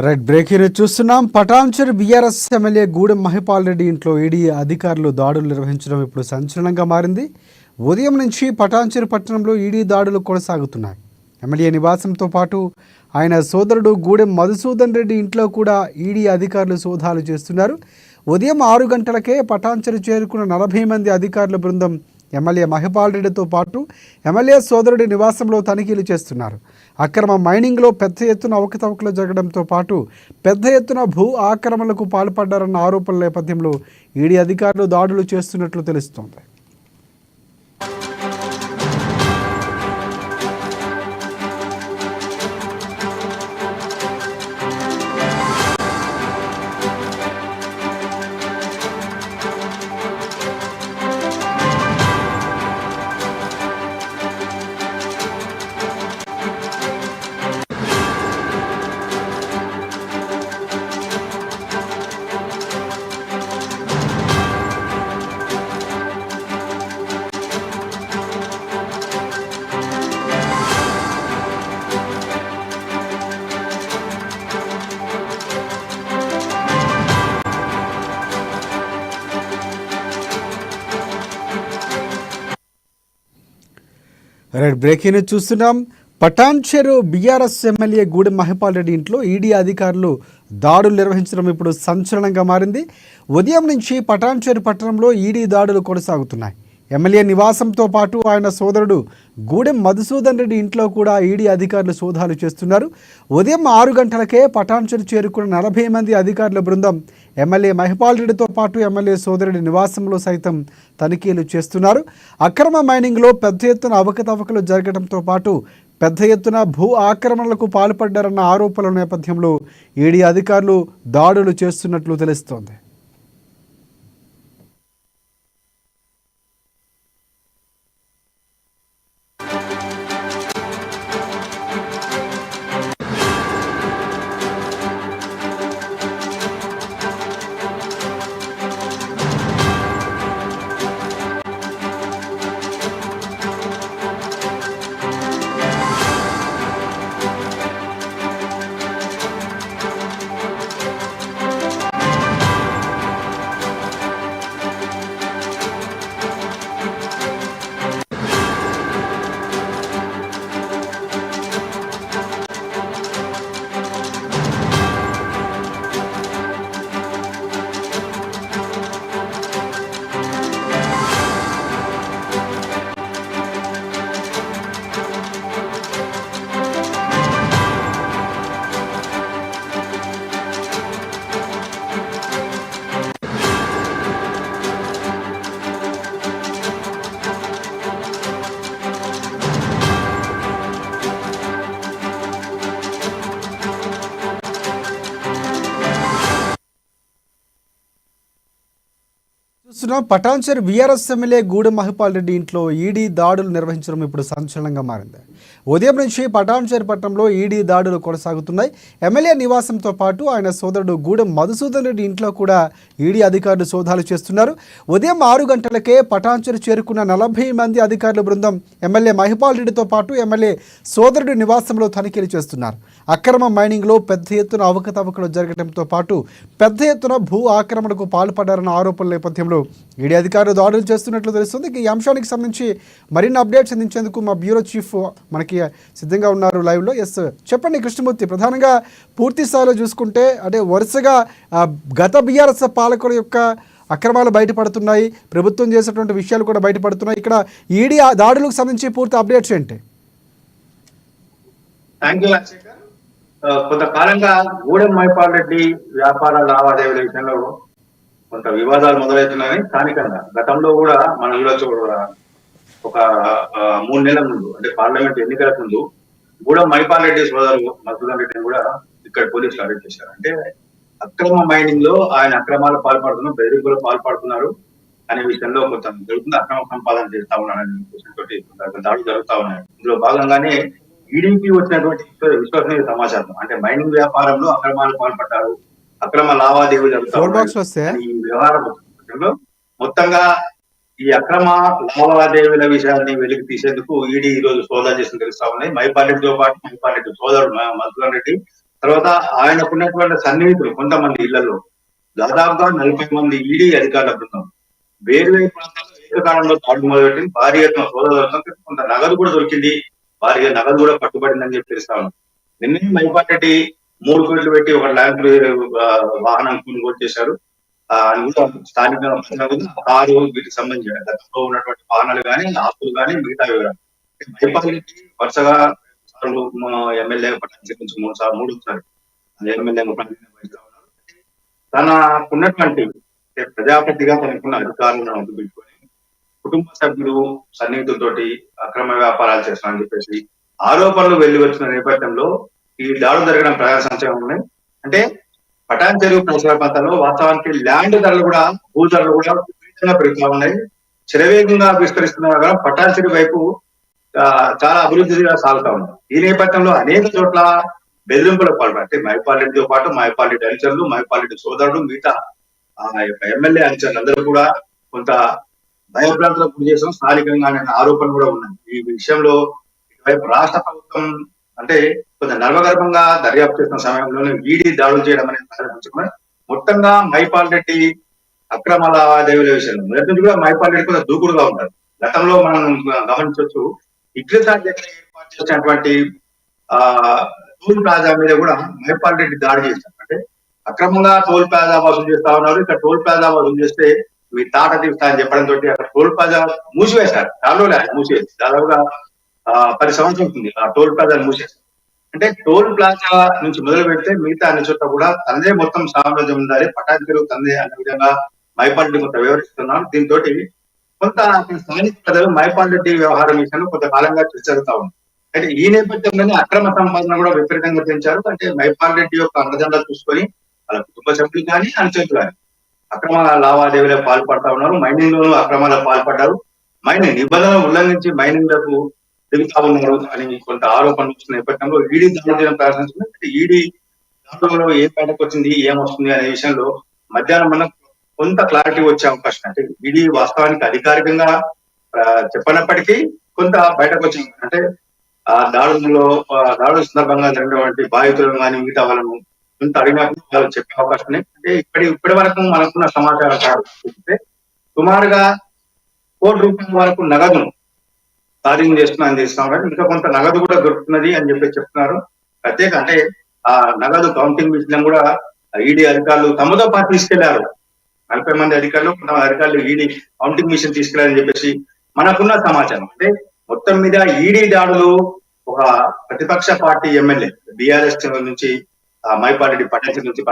Right breaking చూస్తున్నాం. Patancheru BRS MLA Gudem Mahipal Reddy ఇంట్లో ED అధికారులు దాడులు నిర్వహించడం ఇప్పుడు సంచలనంగా మారింది. ఉదయం నుంచి పటాన్చెరు పట్టణంలో ఈడీ దాడులు కొనసాగుతున్నాయి. ఎమ్మెల్యే నివాసంతో పాటు ఆయన సోదరుడు గూడెం మధుసూదన్ రెడ్డి ఇంట్లో కూడా ఈడీ అధికారులు సోదాలు చేస్తున్నారు. ఉదయం 6 గంటలకే పటాన్చెరు చేరుకున్న 40 మంది అధికారుల బృందం ఎమ్మెల్యే మహిపాల్ రెడ్డితో పాటు ఎమ్మెల్యే సోదరుడి నివాసంలో తనిఖీలు చేస్తున్నారు. అక్రమ మైనింగ్లో పెద్ద ఎత్తున అవకతవకలు జరగడంతో పాటు పెద్ద ఎత్తున భూ ఆక్రమణలకు పాల్పడ్డారన్న ఆరోపణల నేపథ్యంలో ఈడీ అధికారులు దాడులు చేస్తున్నట్లు తెలుస్తోంది. రైట్ బ్రేకింగ్ చూస్తున్నాం. పటాన్చెరు బీఆర్ఎస్ ఎమ్మెల్యే గూడెం మహిపాల్ రెడ్డి ఇంట్లో ఈడీ అధికారులు దాడులు నిర్వహించడం ఇప్పుడు సంచలనంగా మారింది. ఉదయం నుంచి పటాన్చెరు పట్టణంలో ఈడీ దాడులు కొనసాగుతున్నాయి. ఎమ్మెల్యే నివాసంతో పాటు ఆయన సోదరుడు గూడెం మధుసూదన్ రెడ్డి ఇంట్లో కూడా ఈడీ అధికారులు సోదాలు చేస్తున్నారు. ఉదయం 6 గంటలకే పటాన్చెరు చేరుకున్న 40 మంది అధికారుల బృందం ఎమ్మెల్యే మహిపాల్ రెడ్డితో పాటు ఎమ్మెల్యే సోదరుడి నివాసంలో సైతం తనిఖీలు చేస్తున్నారు. అక్రమ మైనింగ్లో పెద్ద ఎత్తున అవకతవకలు జరగడంతో పాటు పెద్ద ఎత్తున భూ ఆక్రమణలకు పాల్పడ్డారన్న ఆరోపణల నేపథ్యంలో ఈడీ అధికారులు దాడులు చేస్తున్నట్లు తెలుస్తోంది. పటాన్చెరు బీఆర్ఎస్ ఎమ్మెల్యే గూడెం మహిపాల్ రెడ్డి ఇంట్లో ఈడీ దాడులు నిర్వహించడం ఇప్పుడు సంచలనంగా మారింది. ఉదయం నుంచి పటాన్చెరు పట్టణంలో ఈడీ దాడులు కొనసాగుతున్నాయి. ఎమ్మెల్యే నివాసంతో పాటు ఆయన సోదరుడు గూడెం మధుసూదన్ రెడ్డి ఇంట్లో కూడా ఈడీ అధికారులు సోదాలు చేస్తున్నారు. ఉదయం 6 గంటలకే పటాన్చెరు చేరుకున్న 40 మంది అధికారుల బృందం ఎమ్మెల్యే మహిపాల్ రెడ్డితో పాటు ఎమ్మెల్యే సోదరుడి నివాసంలో తనిఖీలు చేస్తున్నారు. అక్రమ మైనింగ్లో పెద్ద ఎత్తున అవకతవకలు జరగడంతో పాటు పెద్ద ఎత్తున భూ ఆక్రమణకు పాల్పడ్డారన్న ఆరోపణల నేపథ్యంలో ఈడీ అధికారులు దాడులు చేస్తున్నట్లు తెలుస్తుంది. ఈ అంశానికి సంబంధించి మరిన్ని అప్డేట్స్ అందించేందుకు మా బ్యూరో చీఫ్ మనకి సిద్ధంగా ఉన్నారు లైవ్లో. ఎస్ చెప్పండి కృష్ణమూర్తి, ప్రధానంగా పూర్తి స్థాయిలో చూసుకుంటే అంటే వరుసగా గత బీఆర్ఎస్ పాలకుల యొక్క అక్రమాలు బయటపడుతున్నాయి, ప్రభుత్వం చేసేటువంటి విషయాలు కూడా బయటపడుతున్నాయి. ఇక్కడ ఈడీ దాడులకు సంబంధించి పూర్తి అప్డేట్స్ ఏంటి? కొంతకాలంగా గూడెం మహిపాల్ రెడ్డి వ్యాపార లావాదేవీల విషయంలో కొంత వివాదాలు మొదలవుతున్నాయని స్థానికంగా గతంలో కూడా మనం చూడొచ్చు. ఒక 3 నెలల ముందు అంటే పార్లమెంట్ ఎన్నికల ముందు గూడెం మహిపాల్ రెడ్డి సోదరు మధుసూదన్ రెడ్డిని కూడా ఇక్కడ పోలీసులు అరెస్ట్ చేశారు. అంటే అక్రమ మైనింగ్ లో ఆయన అక్రమాలు పాల్పడుతున్నారు, బెదిరింపులు పాల్పడుతున్నారు అనే విషయంలో కొంత జరుగుతుంది. అక్రమ సంపాదన చేస్తా ఉన్నారనే విషయం తోటి దాడులు జరుగుతా ఉన్నాయి. ఇందులో భాగంగానే ఈడీకి వచ్చినటువంటి విశ్వసనీయ సమాచారం అంటే మైనింగ్ వ్యాపారంలో అక్రమాలు పాల్పడ్డారు, అక్రమ లావాదేవీలు జరుగుతాయి. ఈ వ్యవహారం మొత్తంగా ఈ అక్రమ లావాదేవీల విషయాన్ని వెలికి తీసేందుకు ఈడీ ఈ రోజు సోదా చేసిన తెలుస్తా ఉన్నాయి. మహిపాల్ రెడ్డితో పాటు మహిపాల్ రెడ్డి సోదరుడు మధుసూదన్ రెడ్డి తర్వాత ఆయనకున్నటువంటి సన్నిహితులు కొంతమంది ఇళ్లలో దాదాపుగా 40 మంది ఈడీ అధికారుల బృందం వేరు వేరు ప్రాంతాల్లో ఏకకాలంలో దాడులు మొదలుపెట్టింది. భారీ ఎత్తున సోదరులకు కొంత నగదు కూడా దొరికింది. భారీగా నగదు కూడా పట్టుబడిందని చెప్పి తెలుస్తా ఉంది. నిన్నే మైపాటి 3 కోట్లు పెట్టి ఒక ల్యాండ్ వాహనం కొనుగోలు చేశారు. స్థానిక కారు వీటికి సంబంధించిన గతంలో ఉన్నటువంటి వాహనాలు కానీ ఆస్తులు కానీ మిగతా వివరాలు మైపాటి వరుసగా సార్లు ఎమ్మెల్యే పట్టాల్సి నుంచి 3 సార్లు ఎమ్మెల్యే తనకున్నటువంటి ప్రజాప్రతిగా తనకున్న అధికారులను అడ్డు పెట్టుకొని కుటుంబ సభ్యులు సన్నిహితులతోటి అక్రమ వ్యాపారాలు చేస్తామని చెప్పేసి ఆరోపణలు వెళ్లి వచ్చిన నేపథ్యంలో ఈ దాడులు జరగడం ప్రజా సంక్షేమం ఉన్నాయి. అంటే పటాన్ చెరువు పరిసర ప్రాంతాల్లో వాస్తవానికి ల్యాండ్ ధరలు కూడా భూ ధరలు కూడా విపరీతంగా పెరుగుతూ ఉన్నాయి. శరవేగంగా విస్తరిస్తున్న కూడా పటాన్ చెరువు వైపు చాలా అభివృద్ధిగా సాగుతా ఉన్నాయి. ఈ నేపథ్యంలో అనేక చోట్ల బెదిరింపులకు పాల్పడి అంటే మైపాలరెడ్డితో పాటు మైపాలరెడ్డి అనుచరులు మైపాలరెడ్డి సోదరుడు మిగతా ఎమ్మెల్యే అనుచరులు అందరూ కూడా కొంత భయభ్రాంతులకు గురి చేసిన స్థానికంగా ఆరోపణలు కూడా ఉన్నాయి. ఈ విషయంలో ఇటువైపు రాష్ట్ర ప్రభుత్వం అంటే కొంత నర్మగర్భంగా దర్యాప్తు చేసిన సమయంలోనే ఈడీ దాడులు చేయడం అనేది ప్రారంభించుకుని మొత్తంగా మైపాలరెడ్డి అక్రమ లావాదేవీల విషయంలో మొదటి నుంచి కూడా మైపాలరెడ్డి కొంత దూకుడుగా ఉంటారు. గతంలో మనం గమనించవచ్చు ఇగ్రసార్ దగ్గర ఏర్పాటు చేసినటువంటి టోల్ ప్లాజా మీద కూడా మైపాలరెడ్డి దాడి చేశారు. అంటే అక్రమంగా టోల్ ప్లాజా వసూలు చేస్తా ఉన్నారు. ఇక్కడ టోల్ ప్లాజా వసూలు చేస్తే మీ తాట తీస్తా అని చెప్పడంతో అక్కడ టోల్ ప్లాజా మూసివేశారు. దానిలో మూసివేసి దాదాపుగా 10 సంవత్సరం ఉంటుంది ఆ టోల్ ప్లాజా మూసేశారు. అంటే టోల్ ప్లాజా నుంచి మొదలు పెడితే మిగతా అన్ని చోట్ల కూడా తందే మొత్తం సామ్రాజ్యం ఉండాలి, పటాన్ చెరువు తందే అనే విధంగా మైపాలరెడ్డి కొంత వివరిస్తున్నారు. దీంతో కొంత స్థానిక ప్రజలు మైపాలరెడ్డి వ్యవహారం విషయంలో కొంతకాలంగా చర్చ జరుగుతా ఉంది. అయితే ఈ నేపథ్యంలోనే అక్రమ సంపాదన కూడా విపరీతంగా పెంచారు. అంటే మైపాలరెడ్డి యొక్క అండదండలు చూసుకొని వాళ్ళ కుటుంబ సభ్యులు కానీ అనుచరులు కానీ అక్రమ లావాదేవీలకు పాల్పడతా ఉన్నారు. మైనింగ్ లోనూ అక్రమాలకు పాల్పడ్డారు. మైనింగ్ నిబంధనలు ఉల్లంఘించి మైనింగ్ లకు తిరుగుతా ఉన్నారు అని కొంత ఆరోపణలు వచ్చిన నేపథ్యంలో ఈడీ దాడులు చేయడం ప్రారంభించింది. ఈడీ దాడులలో ఏ బయటకు వచ్చింది ఏమొస్తుంది అనే విషయంలో మధ్యాహ్నం మనకు కొంత క్లారిటీ వచ్చే అవకాశం. అంటే ఈడీ వాస్తవానికి అధికారికంగా చెప్పనప్పటికీ కొంత బయటకు వచ్చింది. అంటే ఆ దాడుల సందర్భంగా జరిగినటువంటి బాధితులను కానీ మిగతా వాళ్ళను కొంత అడిగినప్పుడు వాళ్ళు చెప్పే అవకాశం ఉంది. అంటే ఇప్పటి వరకు మనకున్న సమాచారం చూస్తే సుమారుగా ₹1 కోటి వరకు నగదును స్వాధీనం చేస్తున్నారని చేస్తున్నాం. ఇంకా కొంత నగదు కూడా దొరుకుతున్నది అని చెప్పి చెప్తున్నారు. ప్రత్యేక అంటే ఆ నగదు కౌంటింగ్ మిషన్ కూడా ఈడీ అధికారులు తమతో పాటు తీసుకెళ్లారు. 40 మంది అధికారులు కొంతమంది అధికారులు ఈడీ కౌంటింగ్ మిషన్ తీసుకెళ్లారని చెప్పేసి మనకున్న సమాచారం. అంటే మొత్తం మీద ఈడీ దాడులు ఒక ప్రతిపక్ష పార్టీ ఎమ్మెల్యే బీఆర్ఎస్ నుంచి మైపాలరెడ్డి పటాన్ చెరువు నుంచి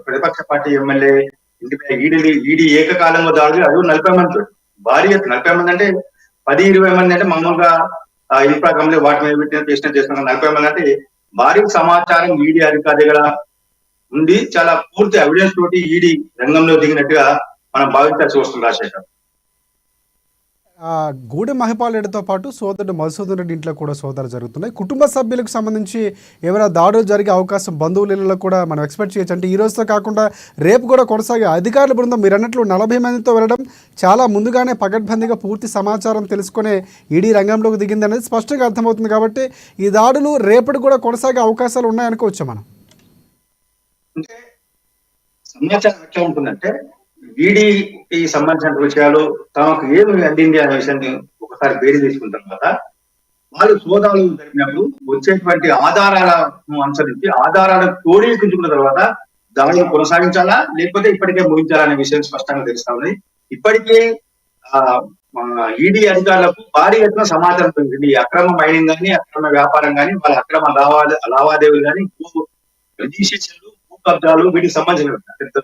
ప్రతిపక్ష పార్టీ ఎమ్మెల్యే ఇంటిపై ఈడీ ఏకకాలంలో దాడులు అది 40 మంది భారీ 40 మంది అంటే 10-20 మంది అంటే మామూలుగా ఇన్ఫ్రా కంపెనీ వాటి మీద పెట్టిన చేస్తున్న 40 మంది అంటే భారీ సమాచారం ఈడీ అధికారి దగ్గర ఉండి చాలా పూర్తి ఎవిడెన్స్ తోటి ఈడీ రంగంలో దిగినట్టుగా మనం భావించాల్సి వస్తుంది. రాజశేఖర్ గూడెం మహిపాల్ రెడ్డితో పాటు సోదరుడు మధుసూదన్ రెడ్డి ఇంట్లో కూడా సోదరులు జరుగుతున్నాయి. కుటుంబ సభ్యులకు సంబంధించి ఏమైనా దాడులు జరిగే అవకాశం బంధువులలో కూడా మనం ఎక్స్పెక్ట్ చేయొచ్చు. అంటే ఈ రోజుతో కాకుండా రేపు కూడా కొనసాగే అధికారుల బృందం మీరు అన్నట్లు 40 మందితో వెళ్ళడం చాలా ముందుగానే పకడ్బందీగా పూర్తి సమాచారం తెలుసుకునే ఈడీ రంగంలోకి దిగింది అనేది స్పష్టంగా అర్థమవుతుంది. కాబట్టి ఈ దాడులు రేపటి కూడా కొనసాగే అవకాశాలు ఉన్నాయనుకోవచ్చు మనం. అంటే సమాచారం ఎట్లా ఉంటుందంటే ఈడీకి సంబంధించిన విషయాలు తమకు ఏమి అందింది అనే విషయాన్ని ఒకసారి వేడి తీసుకున్న తర్వాత వాళ్ళు సోదాలు జరిగినప్పుడు వచ్చేటువంటి ఆధారాలను అనుసరించి ఆధారాలను క్రోడీకరించుకున్న తర్వాత దాడులు కొనసాగించాలా లేకపోతే ఇప్పటికే ముగించాలా అనే విషయం స్పష్టంగా తెలుస్తా ఉంది. ఇప్పటికే ఈడీ అధికారులకు భారీ ఎత్తున సమాచారం పొందింది. అక్రమ మైనింగ్ కానీ అక్రమ వ్యాపారం కానీ వాళ్ళ అక్రమ లావాదేవీలు కానీ రిజిస్ట్రేషన్లు భూ కబ్జాలు వీటికి సంబంధించిన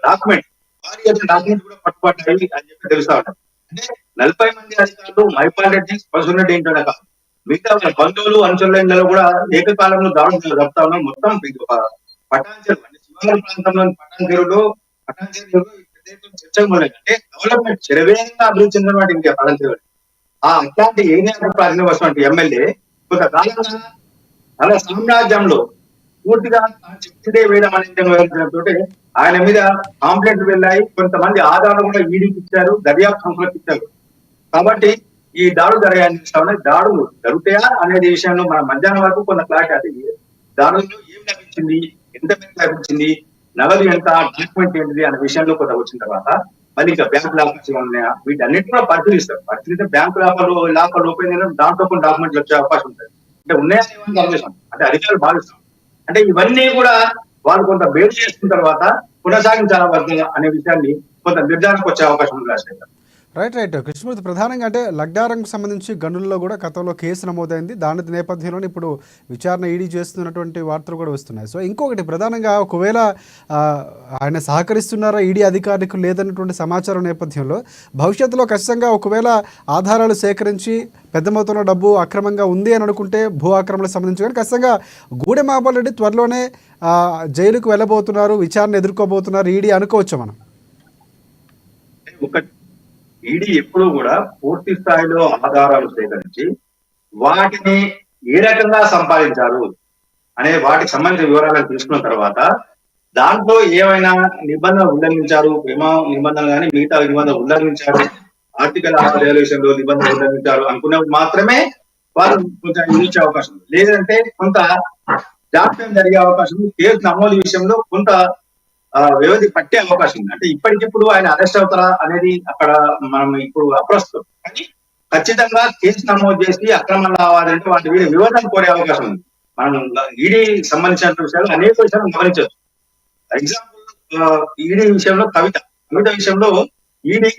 డాక్యుమెంట్ భారీ ఎత్తున డాక్యుమెంట్ కూడా పట్టుబడ్డాయి అని చెప్పి తెలుస్తా ఉంటారు. అంటే 40 మంది అధికారులు మైపాలరెడ్డి మధుసూదన్ రెడ్డి ఏంటో కాదు మిగతా బంధువులు అనుచరులలో కూడా ఏకకాలంలో దాడులు జరుపుతా ఉన్నాం. మొత్తం పటాన్ చెరువు అంటే శివారు ప్రాంతంలోని పటాన్ చెరువులో చర్చకు మొదలైంది. అంటే డెవలప్మెంట్ చెరవేగంగా అభివృద్ధి చెందినటువంటి ఇంకా పటాన్ చెరువు అట్లాంటి ఏరియాలో ప్రారంభించినటువంటి ఎమ్మెల్యే కొంతకాలంగా తన సామ్రాజ్యంలో పూర్తిగా చెప్తే వేయడం అనేది ఆయన మీద కాంప్లైంట్లు వెళ్ళాయి. కొంతమంది ఆధారాలు కూడా ఈడీకి ఇచ్చారు, దర్యాప్తు సంస్థలకు ఇచ్చారు. కాబట్టి ఈ దాడులు జరగాలని దాడులు జరుగుతాయా అనేది విషయంలో మన మధ్యాహ్నం వరకు కొంత క్లారిటీ అది దాడుల్లో ఏం లభించింది ఎంత మేరకు లభించింది, నగదు ఎంత, డాక్యుమెంట్ ఏంటిది అనే విషయంలో కొంత వచ్చిన తర్వాత మళ్ళీ ఇంకా బ్యాంకు లాకర్స్ ఉన్నాయా, వీటన్నిటి కూడా పరిశీలిస్తారు. పరిశీలిస్తే బ్యాంకు లాకర్లు ఓపెన్ చేయడం దాంట్లో కొన్ని డాక్యుమెంట్లు వచ్చే అవకాశం ఉంటుంది. అంటే ఉన్నాయా ఆలోచన అంటే అధికారులు భావిస్తాం. అంటే ఇవన్నీ కూడా వాళ్ళు కొంత బేరు చేసుకున్న తర్వాత కొనసాగించాలా వర్గంగా అనే విషయాన్ని కొంత నిర్ధారణకు వచ్చే అవకాశం ఉంది రాజశేఖర్. రైట్ కృష్ణమూర్తి, ప్రధానంగా అంటే లగ్డారంకు సంబంధించి గనుల్లో కూడా గతంలో కేసు నమోదైంది. దాని నేపథ్యంలో ఇప్పుడు విచారణ ఈడీ చేస్తున్నటువంటి వార్తలు కూడా వస్తున్నాయి. సో ఇంకొకటి ప్రధానంగా ఒకవేళ ఆయన సహకరిస్తున్నారా ఈడీ అధికారులకు లేదన్నటువంటి సమాచారం నేపథ్యంలో భవిష్యత్తులో ఖచ్చితంగా ఒకవేళ ఆధారాలు సేకరించి పెద్ద మొత్తంలో డబ్బు అక్రమంగా ఉంది అని అనుకుంటే భూ ఆక్రమణకు సంబంధించి కానీ ఖచ్చితంగా గూడెం మహబూబ్ రెడ్డి త్వరలోనే జైలుకు వెళ్ళబోతున్నారు, విచారణ ఎదుర్కోబోతున్నారు ఈడీ అనుకోవచ్చు మనం. ఈడీ ఎప్పుడూ కూడా పూర్తి స్థాయిలో ఆధారాలు సేకరించి వాటిని ఏ రకంగా సంపాదించారు అనే వాటికి సంబంధించిన వివరాలను తీసుకున్న తర్వాత దాంట్లో ఏమైనా నిబంధనలు ఉల్లంఘించారు, ప్రేమ నిబంధనలు కానీ మిగతా నిబంధనలు ఉల్లంఘించారు, ఆర్టికల్ విషయంలో నిబంధనలు ఉల్లంఘించారు అనుకున్నప్పుడు మాత్రమే వారు కొంచెం ఇచ్చే అవకాశం ఉంది. లేదంటే కొంత జాప్యం జరిగే అవకాశం ఉంది. కేసు నమోదు విషయంలో కొంత వ్యవధి పట్టే అవకాశం ఉంది. అంటే ఇప్పటికిప్పుడు ఆయన అరెస్ట్ అవుతారా అనేది అక్కడ మనం ఇప్పుడు అప్రస్తుతం. కానీ ఖచ్చితంగా కేసు నమోదు చేసి అక్రమ లావాదంటే వాటి మీద వివాదం కోరే అవకాశం ఉంది. మనం ఈడీ సంబంధించిన విషయాలు అనేక విషయాలు గమనించవచ్చు. ఎగ్జాంపుల్ ఈడీ విషయంలో కవిత విషయంలో ఈడీ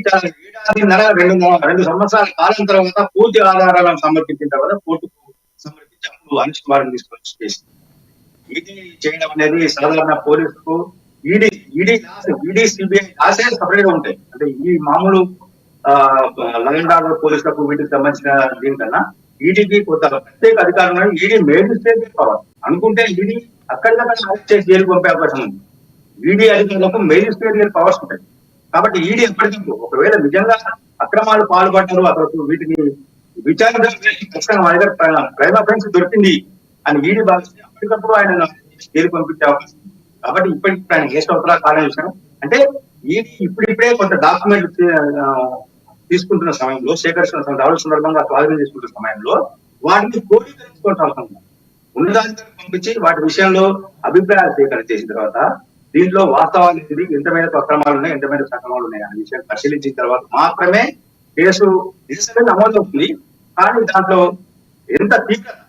ఏడాదిన్నర 2 సంవత్సరాల కాలం తర్వాత పూర్తి ఆధారాలను సమర్పించిన తర్వాత కోర్టుకు సమర్పించి అప్పుడు అరెస్ట్ వారెంట్ తీసుకొచ్చి చేసింది. ఈడీ చేయడం అనేది సాధారణ పోలీసుకు ఈడీ సిబిఐ లాసే సపరేట్ గా ఉంటాయి. అంటే ఈ మామూలు లండన్ డాలర్ పోలీసులకు వీటికి సంబంధించిన దీనికన్నా ఈడీకి కొంత ప్రత్యేక అధికారం. ఈడీ మేజిస్ట్రేట్ పవర్ అనుకుంటే ఈడీ అక్కడికక్కడ అరెస్ట్ చేసి జైలుకు పంపే అవకాశం ఉంది. ఈడీ అధికారులకు మేజిస్ట్రేట్ పవర్స్ ఉంటాయి. కాబట్టి ఈడీ ఎప్పటికప్పుడు ఒకవేళ నిజంగా అక్రమాలు పాల్పడ్డారు అసలు వీటిని విచారించడం ఖచ్చితంగా ప్రైమ్ అఫెన్స్ దొరికింది అని ఈడీ భావిస్తే అప్పటికప్పుడు ఆయన జైలుకు పంపించే అవకాశం ఉంది. కాబట్టి ఇప్పటికి ఆయన కేసు అవుతారా కాలం విషయం అంటే ఈడీ ఇప్పుడిప్పుడే కొంత డాక్యుమెంట్ తీసుకుంటున్న సమయంలో సేకరిస్తున్న దాడుల సందర్భంగా స్వాధీనం చేసుకుంటున్న సమయంలో వాటిని క్రోడీకరించుకోవాల్సిన అవసరం ఉంది. ఉన్నదానికి పంపించి వాటి విషయంలో అభిప్రాయాలు సేకరణ చేసిన తర్వాత దీంట్లో వాస్తవాలు ఎంత మేరకు అక్రమాలు ఉన్నాయి, ఎంత మేరకు సక్రమాలు ఉన్నాయి అనే విషయాన్ని పరిశీలించిన తర్వాత మాత్రమే కేసు నిజమే నమోదు అవుతుంది. కానీ దాంట్లో ఎంత తీవ్రత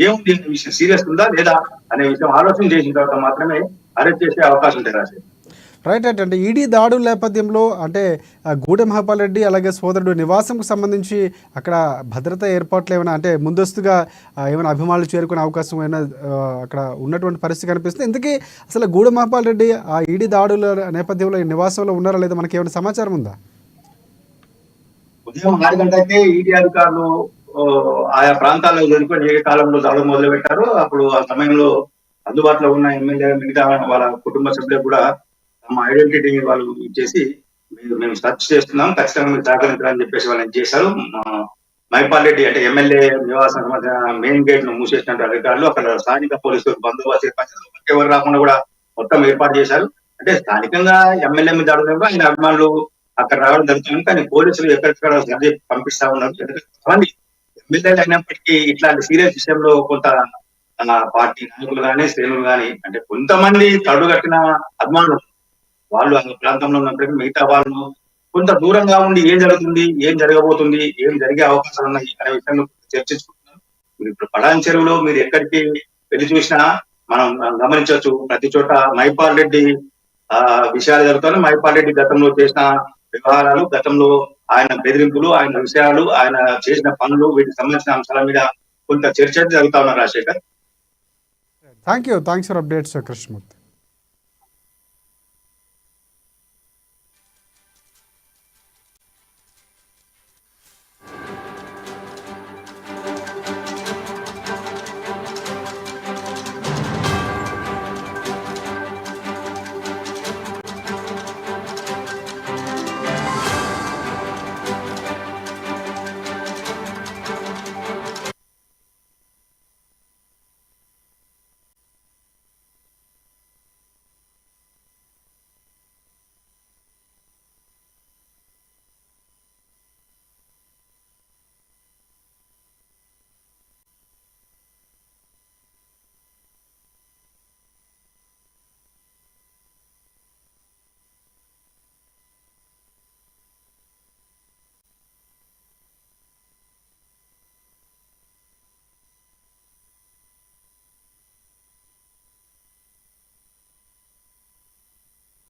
ఏముంది అనే విషయం సీరియస్ ఉందా లేదా అనే విషయం ఆలోచన చేసిన తర్వాత మాత్రమే అరెస్ట్ చేసే అవకాశం ఉంటుంది రాజే. రైట్ అంటే ఈడీ దాడుల నేపథ్యంలో అంటే గూడెం మహబూబ్ రెడ్డి అలాగే సోదరుడు నివాసంకు సంబంధించి అక్కడ భద్రతా ఏర్పాట్లు ఏమైనా అంటే ముందస్తుగా ఏమైనా అభిమానులు చేరుకునే అవకాశం ఏమైనా అక్కడ ఉన్నటువంటి పరిస్థితి కనిపిస్తుంది. ఇంతకీ అసలు గూడెం మహబూబ్ రెడ్డి ఆ ఈడీ దాడుల నేపథ్యంలో నివాసంలో ఉన్నారా లేదా మనకి ఏమైనా సమాచారం ఉందా? ఉదయం 6 గంటలకే ఈడీ అధికారులు ఆయా ప్రాంతాల్లో ఎదుర్కొని ఏ కాలంలో దాడులు మొదలు పెట్టారు. అప్పుడు ఆ సమయంలో అందుబాటులో ఉన్న ఎమ్మెల్యే మిగతా వాళ్ళ కుటుంబ సభ్యులకు కూడా తమ ఐడెంటిటీ వాళ్ళు ఇచ్చేసి మేము సర్చ్ చేస్తున్నాం, ఖచ్చితంగా మీరు సహకరించాలని చెప్పేసి వాళ్ళని చేశారు. మైపాల్ రెడ్డి అంటే ఎమ్మెల్యే నివాసం మెయిన్ గేట్ ను మూసేసినట్టు అధికారులు అక్కడ స్థానిక పోలీసులు బందోబస్తు ఏర్పాటు ఎవరు రాకుండా కూడా మొత్తం ఏర్పాటు చేశారు. అంటే స్థానికంగా ఎమ్మెల్యే మీద దాడులు ఆయన అభిమానులు అక్కడ రావడం జరుగుతుంది. కానీ పోలీసులు ఎక్కడికక్కడ సర్జీ పంపిస్తా ఉన్నారు. ఎమ్మెల్యేలు అయినప్పటికీ ఇట్లాంటి సీరియస్ విషయంలో కొంత పార్టీ నాయకులు కానీ శ్రేణులు కానీ అంటే కొంతమంది తడుగట్టిన అభిమానులు వాళ్ళు ఆ ప్రాంతంలో ఉన్నప్పటికీ మిగతా వాళ్ళు కొంత దూరంగా ఉండి ఏం జరుగుతుంది, ఏం జరగబోతుంది, ఏం జరిగే అవకాశాలు ఉన్నాయి అనే విషయంలో చర్చించుకుంటున్నారు. మీరు ఇప్పుడు పడాన్ చెరువులో మీరు ఎక్కడికి వెళ్ళి చూసినా మనం గమనించవచ్చు, ప్రతి చోట మైపాల్ రెడ్డి విషయాలు జరుగుతాయి. మైపాల్ రెడ్డి గతంలో చేసిన వ్యవహారాలు, గతంలో ఆయన బెదిరింపులు, ఆయన విషయాలు, ఆయన చేసిన పనులు, వీటికి సంబంధించిన అంశాల మీద కొంత చర్చ జరుగుతా ఉన్నారు Rajasekhar. Thanks for updates Krishnamurthy.